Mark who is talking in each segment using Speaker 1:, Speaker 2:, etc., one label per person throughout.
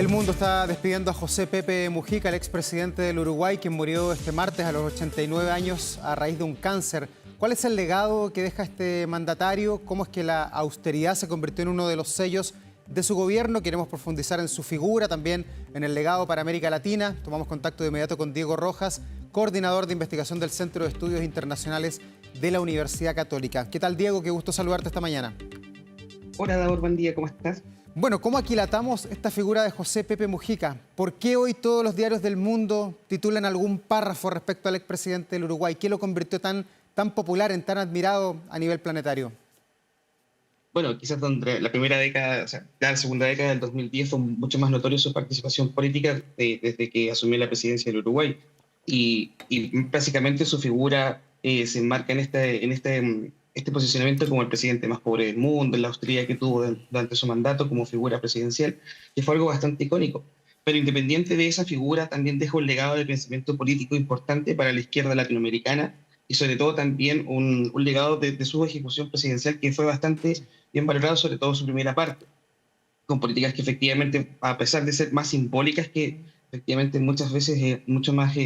Speaker 1: El mundo está despidiendo a José Pepe Mujica, el expresidente del Uruguay, quien murió este martes a los 89 años a raíz de un cáncer. ¿Cuál es el legado que deja este mandatario? ¿Cómo es que la austeridad se convirtió en uno de los sellos de su gobierno? Queremos profundizar en su figura, también en el legado para América Latina. Tomamos contacto de inmediato con Diego Rojas, coordinador de investigación del Centro de Estudios Internacionales de la Universidad Católica. ¿Qué tal, Diego? Qué gusto saludarte esta mañana.
Speaker 2: Hola, Davor, buen día, ¿cómo estás?
Speaker 1: Bueno, ¿cómo aquilatamos esta figura de José Pepe Mujica? ¿Por qué hoy todos los diarios del mundo titulan algún párrafo respecto al expresidente del Uruguay? ¿Qué lo convirtió tan popular, en tan admirado a nivel planetario?
Speaker 2: Bueno, quizás donde la primera década, o sea, ya la segunda década del 2010 fue mucho más notorio su participación política desde que asumió la presidencia del Uruguay. Y básicamente su figura se enmarca en este posicionamiento como el presidente más pobre del mundo, en la austeridad que tuvo durante su mandato como figura presidencial, que fue algo bastante icónico. Pero independiente de esa figura, también dejó un legado de pensamiento político importante para la izquierda latinoamericana y sobre todo también un legado de su ejecución presidencial que fue bastante bien valorado, sobre todo su primera parte, con políticas que efectivamente, a pesar de ser más simbólicas que efectivamente muchas veces mucho más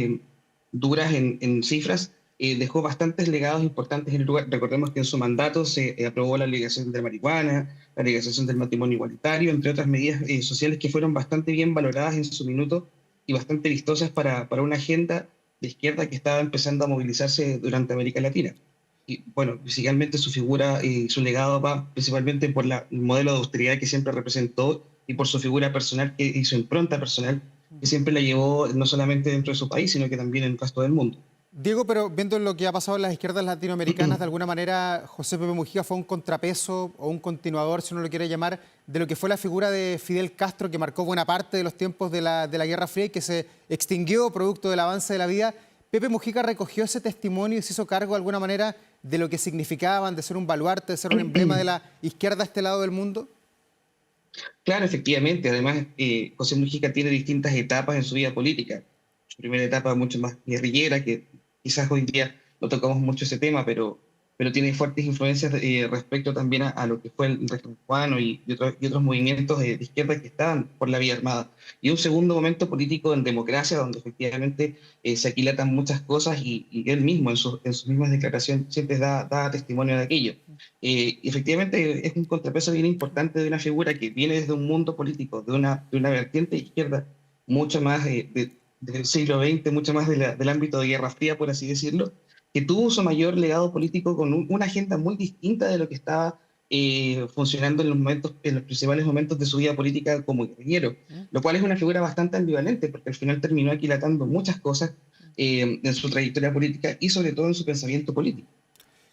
Speaker 2: duras en cifras, dejó bastantes legados importantes en el lugar. Recordemos que en su mandato se aprobó la legalización de la marihuana, la legalización del matrimonio igualitario, entre otras medidas sociales que fueron bastante bien valoradas en su minuto y bastante vistosas para una agenda de izquierda que estaba empezando a movilizarse durante América Latina. Y bueno, principalmente su figura y su legado va principalmente por el modelo de austeridad que siempre representó y por su figura personal y su impronta personal que siempre la llevó no solamente dentro de su país, sino que también en el resto del mundo.
Speaker 1: Diego, pero viendo lo que ha pasado en las izquierdas latinoamericanas, de alguna manera José Pepe Mujica fue un contrapeso o un continuador, si uno lo quiere llamar, de lo que fue la figura de Fidel Castro, que marcó buena parte de los tiempos de la Guerra Fría y que se extinguió producto del avance de la vida. Pepe Mujica recogió ese testimonio y se hizo cargo de alguna manera de lo que significaban, de ser un baluarte, de ser un emblema de la izquierda a este lado del mundo.
Speaker 2: Claro, efectivamente. Además, José Mujica tiene distintas etapas en su vida política. Su primera etapa mucho más guerrillera, que quizás hoy en día no tocamos mucho ese tema, pero tiene fuertes influencias respecto también a lo que fue el régimen cubano y otros movimientos de izquierda que estaban por la vía armada. Y un segundo momento político en democracia, donde efectivamente se aquilatan muchas cosas y él mismo en sus mismas declaraciones siempre da testimonio de aquello. Y efectivamente es un contrapeso bien importante de una figura que viene desde un mundo político, de una vertiente izquierda mucho más del siglo XX, mucho más del ámbito de Guerra Fría, por así decirlo, que tuvo su mayor legado político con una agenda muy distinta de lo que estaba funcionando en los principales momentos de su vida política como guerrillero, lo cual es una figura bastante ambivalente, porque al final terminó aquilatando muchas cosas en su trayectoria política y sobre todo en su pensamiento político.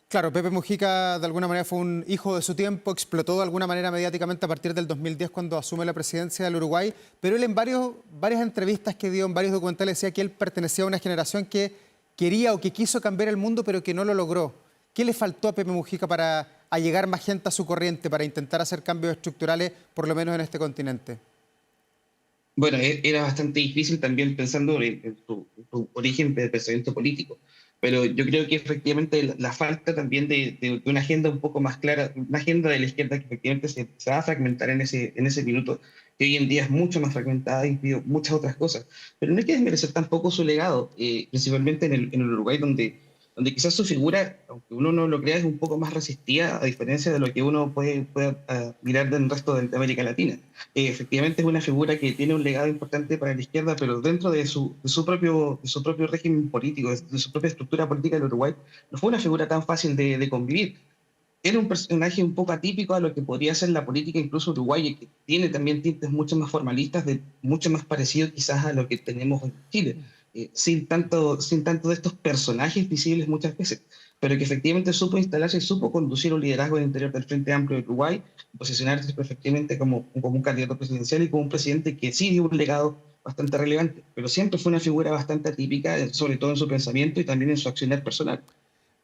Speaker 1: Claro, Pepe Mujica de alguna manera fue un hijo de su tiempo, explotó de alguna manera mediáticamente a partir del 2010 cuando asume la presidencia del Uruguay, pero él en varias entrevistas que dio, en varios documentales, decía que él pertenecía a una generación que quería o que quiso cambiar el mundo, pero que no lo logró. ¿Qué le faltó a Pepe Mujica para allegar más gente a su corriente, para intentar hacer cambios estructurales, por lo menos en este continente?
Speaker 2: Bueno, era bastante difícil también pensando en tu origen de pensamiento político, pero yo creo que efectivamente la falta también de una agenda un poco más clara, una agenda de la izquierda que efectivamente se va a fragmentar en ese minuto, que hoy en día es mucho más fragmentada y pide muchas otras cosas. Pero no hay que desmerecer tampoco su legado, principalmente en el Uruguay, donde quizás su figura, aunque uno no lo crea, es un poco más resistida, a diferencia de lo que uno puede mirar del resto de América Latina. Efectivamente es una figura que tiene un legado importante para la izquierda, pero dentro de su propio régimen político, de su propia estructura política del Uruguay, no fue una figura tan fácil de convivir. Era un personaje un poco atípico a lo que podría ser la política incluso uruguaya, que tiene también tintes mucho más formalistas, mucho más parecido quizás a lo que tenemos en Chile, sin tanto de estos personajes visibles muchas veces, pero que efectivamente supo instalarse y supo conducir un liderazgo en el interior del Frente Amplio de Uruguay, y posicionarse perfectamente como un candidato presidencial y como un presidente que sí dio un legado bastante relevante, pero siempre fue una figura bastante atípica, sobre todo en su pensamiento y también en su accionar personal.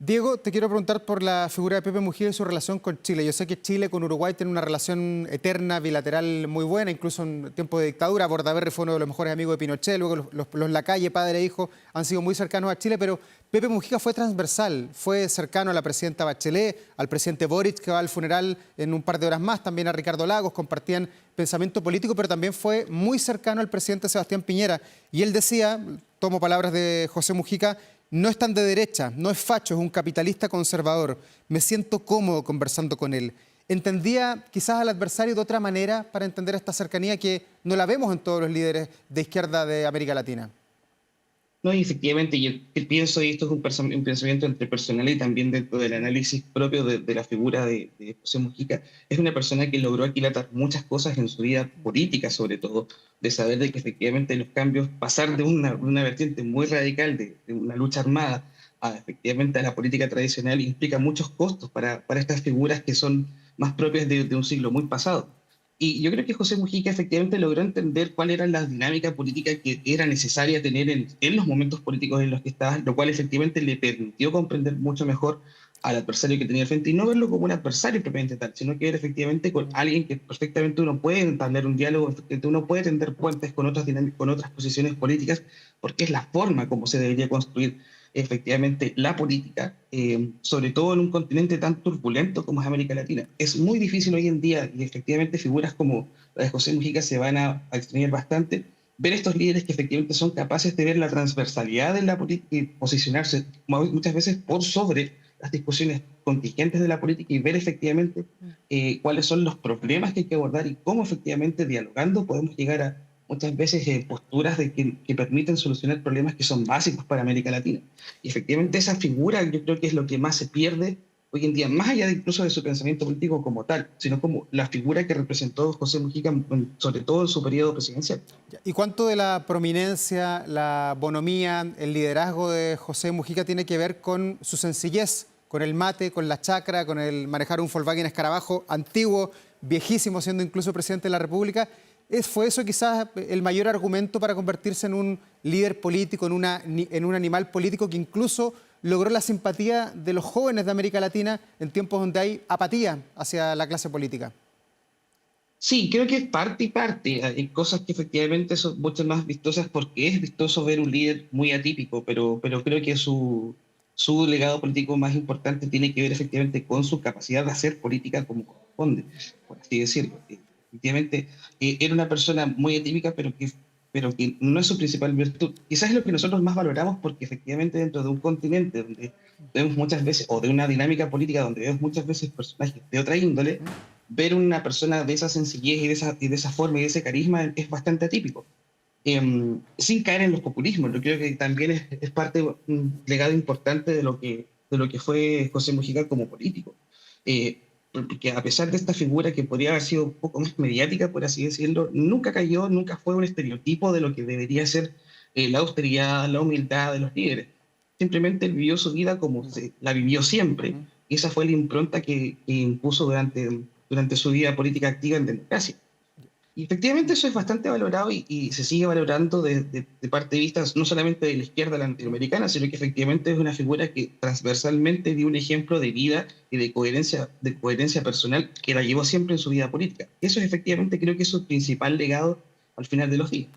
Speaker 1: Diego, te quiero preguntar por la figura de Pepe Mujica y su relación con Chile. Yo sé que Chile con Uruguay tiene una relación eterna, bilateral muy buena, incluso en tiempo de dictadura. Bordaberry fue uno de los mejores amigos de Pinochet, luego los Lacalle, padre e hijo, han sido muy cercanos a Chile, pero Pepe Mujica fue transversal, fue cercano a la presidenta Bachelet, al presidente Boric, que va al funeral en un par de horas más, también a Ricardo Lagos, compartían pensamiento político, pero también fue muy cercano al presidente Sebastián Piñera. Y él decía, tomo palabras de José Mujica, no es tan de derecha, no es facho, es un capitalista conservador. Me siento cómodo conversando con él. Entendía quizás al adversario de otra manera para entender esta cercanía que no la vemos en todos los líderes de izquierda de América Latina.
Speaker 2: No, y efectivamente, yo pienso, y esto es un pensamiento entre personal y también dentro del análisis propio de la figura de José Mujica, es una persona que logró aquilatar muchas cosas en su vida política, sobre todo, de saber de que efectivamente los cambios, pasar de una vertiente muy radical de una lucha armada a efectivamente a la política tradicional, implica muchos costos para estas figuras que son más propias de un siglo muy pasado. Y yo creo que José Mujica efectivamente logró entender cuál era la dinámica política que era necesaria tener en los momentos políticos en los que estaba, lo cual efectivamente le permitió comprender mucho mejor al adversario que tenía al frente y no verlo como un adversario propiamente tal, sino que ver efectivamente con alguien que perfectamente uno puede entablar un diálogo, que uno puede tender puentes con otras con otras posiciones políticas, porque es la forma como se debería construir efectivamente la política, sobre todo en un continente tan turbulento como es América Latina. Es muy difícil hoy en día, y efectivamente figuras como la de José Mujica se van a extrañar bastante, ver estos líderes que efectivamente son capaces de ver la transversalidad de la política y posicionarse muchas veces por sobre las discusiones contingentes de la política y ver efectivamente cuáles son los problemas que hay que abordar y cómo efectivamente dialogando podemos llegar a muchas veces posturas que permiten solucionar problemas que son básicos para América Latina. Y efectivamente esa figura yo creo que es lo que más se pierde hoy en día, más allá de incluso de su pensamiento político como tal, sino como la figura que representó José Mujica, sobre todo en su periodo presidencial.
Speaker 1: ¿Y cuánto de la prominencia, la bonomía, el liderazgo de José Mujica tiene que ver con su sencillez, con el mate, con la chacra, con el manejar un Volkswagen Escarabajo antiguo, viejísimo, siendo incluso presidente de la República? ¿Fue eso quizás el mayor argumento para convertirse en un líder político, en un animal político que incluso logró la simpatía de los jóvenes de América Latina en tiempos donde hay apatía hacia la clase política?
Speaker 2: Sí, creo que es parte y parte. Hay cosas que efectivamente son mucho más vistosas porque es vistoso ver un líder muy atípico, pero creo que su legado político más importante tiene que ver efectivamente con su capacidad de hacer política como corresponde, por así decirlo. Efectivamente, era una persona muy atípica, pero que no es su principal virtud. Quizás es lo que nosotros más valoramos porque efectivamente dentro de un continente donde vemos muchas veces, o de una dinámica política donde vemos muchas veces personajes de otra índole, ver una persona de esa sencillez y de esa forma y de ese carisma es bastante atípico. Sin caer en los populismos, yo creo que también es parte, un legado importante de lo que fue José Mujica como político. Porque a pesar de esta figura que podría haber sido un poco más mediática, por así decirlo, nunca cayó, nunca fue un estereotipo de lo que debería ser la austeridad, la humildad de los líderes. Simplemente él vivió su vida como la vivió siempre, y esa fue la impronta que impuso durante su vida política activa en democracia. Y efectivamente eso es bastante valorado y se sigue valorando de parte de vista no solamente de la izquierda latinoamericana, sino que efectivamente es una figura que transversalmente dio un ejemplo de vida y de coherencia personal que la llevó siempre en su vida política. Eso es efectivamente creo que es su principal legado al final de los días.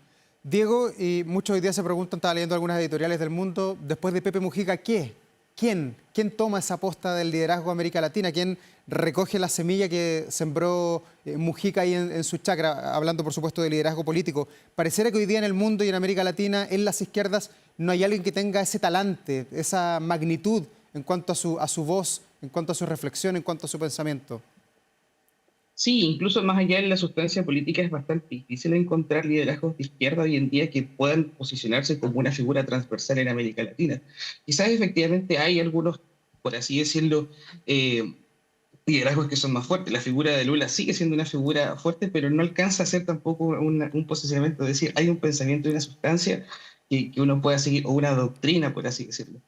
Speaker 1: Diego, y muchos hoy día se preguntan, estaba leyendo algunas editoriales del mundo, después de Pepe Mujica, ¿qué? ¿Quién? ¿Quién toma esa posta del liderazgo de América Latina? ¿Quién recoge la semilla que sembró Mujica ahí en su chacra? Hablando, por supuesto, de liderazgo político. Pareciera que hoy día en el mundo y en América Latina, en las izquierdas, no hay alguien que tenga ese talante, esa magnitud en cuanto a su voz, en cuanto a su reflexión, en cuanto a su pensamiento.
Speaker 2: Sí, incluso más allá de la sustancia política es bastante difícil encontrar liderazgos de izquierda hoy en día que puedan posicionarse como una figura transversal en América Latina. Quizás efectivamente hay algunos, por así decirlo, eh, liderazgos que son más fuertes. La figura de Lula sigue siendo una figura fuerte, pero no alcanza a ser tampoco un posicionamiento, es decir, hay un pensamiento y una sustancia que uno pueda seguir, o una doctrina, por así decirlo.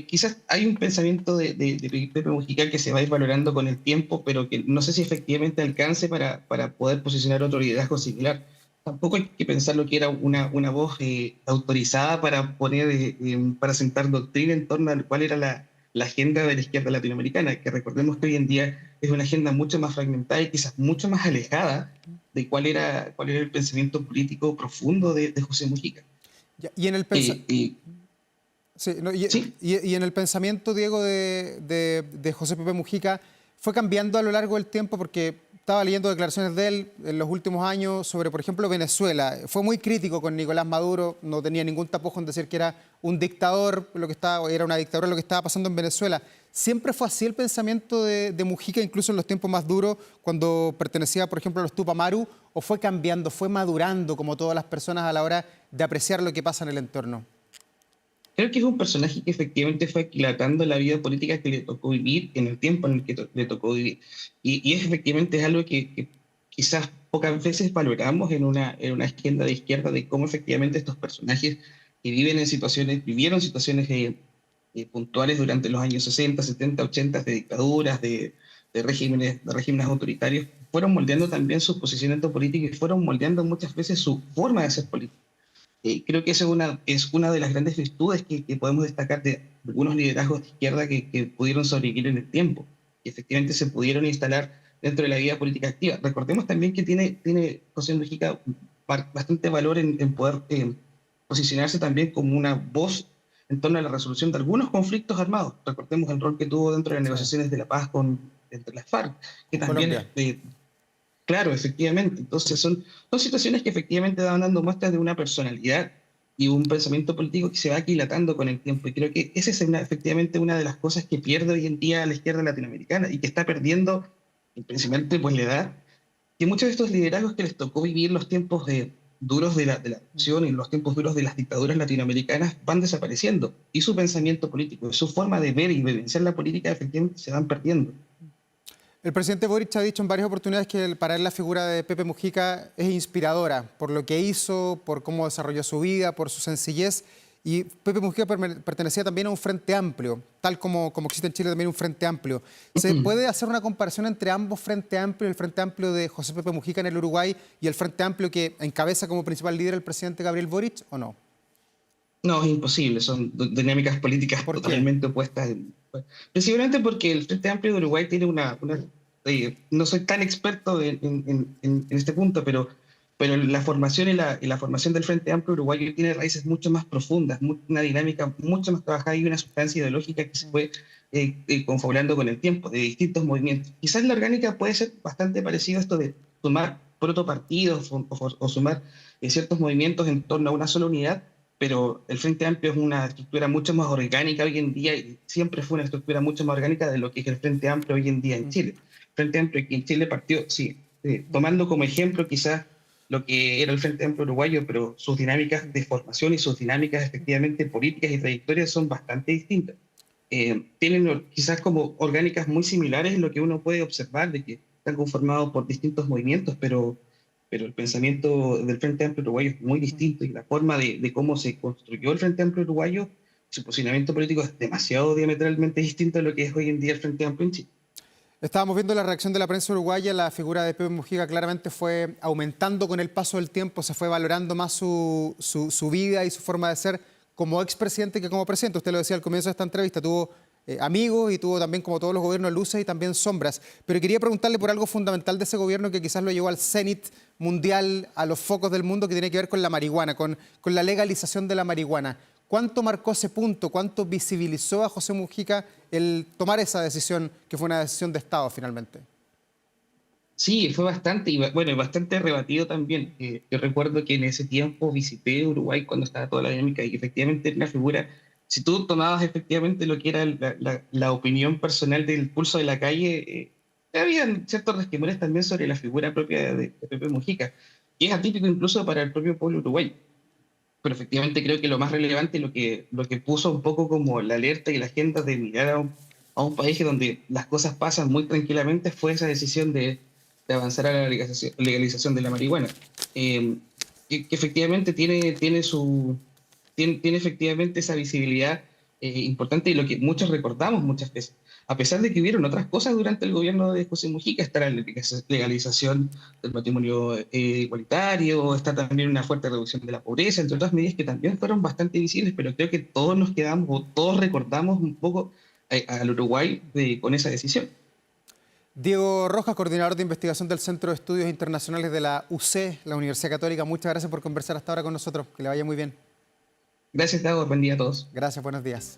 Speaker 2: Quizás hay un pensamiento de Pepe Mujica que se va a ir valorando con el tiempo, pero que no sé si efectivamente alcance para poder posicionar otro liderazgo similar. Tampoco hay que pensar lo que era una voz autorizada para sentar doctrina en torno a cuál era la agenda de la izquierda latinoamericana, que recordemos que hoy en día es una agenda mucho más fragmentada y quizás mucho más alejada de cuál era el pensamiento político profundo de José Mujica.
Speaker 1: Ya, y en el
Speaker 2: Eh, eh,
Speaker 1: sí, no,
Speaker 2: sí,
Speaker 1: y en el pensamiento, Diego, de José Pepe Mujica, ¿fue cambiando a lo largo del tiempo? Porque estaba leyendo declaraciones de él en los últimos años sobre, por ejemplo, Venezuela. Fue muy crítico con Nicolás Maduro, no tenía ningún tapujo en decir que era un dictador, era una dictadura lo que estaba pasando en Venezuela. ¿Siempre fue así el pensamiento de Mujica, incluso en los tiempos más duros, cuando pertenecía, por ejemplo, a los Tupamaru, o fue cambiando, fue madurando, como todas las personas a la hora de apreciar lo que pasa en el entorno?
Speaker 2: creo que es un personaje que efectivamente fue aquilatando la vida política que le tocó vivir en el tiempo en el que le tocó vivir. Y efectivamente es algo que quizás pocas veces valoramos en una agenda de izquierda, de cómo efectivamente estos personajes que vivieron situaciones puntuales durante los años 60, 70, 80 de dictaduras, de regímenes autoritarios, fueron moldeando también su posicionamiento político y fueron moldeando muchas veces su forma de hacer política. Creo que esa es una de las grandes virtudes que podemos destacar de algunos liderazgos de izquierda que pudieron sobrevivir en el tiempo, que efectivamente se pudieron instalar dentro de la vida política activa. Recordemos también que tiene José Mujica bastante valor en poder posicionarse también como una voz en torno a la resolución de algunos conflictos armados. Recordemos el rol que tuvo dentro de las
Speaker 1: Sí,
Speaker 2: negociaciones de la paz entre las FARC, que
Speaker 1: con
Speaker 2: también
Speaker 1: Colombia.
Speaker 2: claro, efectivamente. Entonces son situaciones que efectivamente van dando muestras de una personalidad y un pensamiento político que se va aquilatando con el tiempo. Y creo que esa es efectivamente una de las cosas que pierde hoy en día la izquierda latinoamericana y que está perdiendo, principalmente pues la edad, que muchos de estos liderazgos que les tocó vivir los tiempos duros de la acción y los tiempos duros de las dictaduras latinoamericanas van desapareciendo. Y su pensamiento político, su forma de ver y vivenciar la política efectivamente se van perdiendo.
Speaker 1: El presidente Boric ha dicho en varias oportunidades que para él la figura de Pepe Mujica es inspiradora por lo que hizo, por cómo desarrolló su vida, por su sencillez. Y Pepe Mujica pertenecía también a un frente amplio, tal como existe en Chile también un frente amplio. ¿Se puede hacer una comparación entre ambos frente amplios, el frente amplio de José Pepe Mujica en el Uruguay y el frente amplio que encabeza como principal líder el presidente Gabriel Boric, o no?
Speaker 2: No, es imposible, son dinámicas políticas
Speaker 1: ¿Por qué?
Speaker 2: totalmente opuestas. Principalmente porque el Frente Amplio de Uruguay tiene no soy tan experto en este punto, pero la formación y la formación del Frente Amplio uruguayo tiene raíces mucho más profundas, una dinámica mucho más trabajada y una sustancia ideológica que se fue confabulando con el tiempo, de distintos movimientos. Quizás la orgánica puede ser bastante parecido a esto de sumar protopartidos o sumar ciertos movimientos en torno a una sola unidad, pero el Frente Amplio es una estructura mucho más orgánica hoy en día y siempre fue una estructura mucho más orgánica de lo que es el Frente Amplio hoy en día en Chile. El Frente Amplio aquí en Chile partió, sí, tomando como ejemplo quizás lo que era el Frente Amplio uruguayo, pero sus dinámicas de formación y sus dinámicas efectivamente políticas y trayectorias son bastante distintas. Tienen quizás como orgánicas muy similares en lo que uno puede observar de que están conformados por distintos movimientos, pero el pensamiento del Frente Amplio Uruguayo es muy distinto y la forma de cómo se construyó el Frente Amplio Uruguayo, su posicionamiento político es demasiado diametralmente distinto a lo que es hoy en día el Frente Amplio en Chile.
Speaker 1: Estábamos viendo la reacción de la prensa uruguaya, la figura de Pepe Mujica claramente fue aumentando con el paso del tiempo, se fue valorando más su vida y su forma de ser como expresidente que como presidente. Usted lo decía al comienzo de esta entrevista, tuvo amigos y tuvo también, como todos los gobiernos, luces y también sombras. Pero quería preguntarle por algo fundamental de ese gobierno que quizás lo llevó al cenit mundial, a los focos del mundo, que tiene que ver con la marihuana, con la legalización de la marihuana. ¿Cuánto marcó ese punto? ¿Cuánto visibilizó a José Mujica el tomar esa decisión, que fue una decisión de Estado finalmente?
Speaker 2: Sí, fue bastante, y bueno, bastante rebatido también. Yo recuerdo que en ese tiempo visité Uruguay cuando estaba toda la dinámica y efectivamente era una figura, si tú tomabas efectivamente lo que era la opinión personal del pulso de la calle, había ciertos resquemores también sobre la figura propia de Pepe Mujica, y es atípico incluso para el propio pueblo uruguayo. Pero efectivamente creo que lo más relevante, lo que puso un poco como la alerta y la agenda de mirar a un país donde las cosas pasan muy tranquilamente fue esa decisión de avanzar a la legalización de la marihuana. Que efectivamente tiene efectivamente esa visibilidad importante y lo que muchos recordamos muchas veces. A pesar de que hubieron otras cosas durante el gobierno de José Mujica, está la legalización del matrimonio igualitario, está también una fuerte reducción de la pobreza, entre otras medidas que también fueron bastante visibles, pero creo que todos nos quedamos o todos recordamos un poco al Uruguay con esa decisión.
Speaker 1: Diego Rojas, coordinador de investigación del Centro de Estudios Internacionales de la UC, la Universidad Católica. Muchas gracias por conversar hasta ahora con nosotros. Que le vaya muy bien.
Speaker 2: Gracias, Dago. Buen día a todos.
Speaker 1: Gracias, buenos días.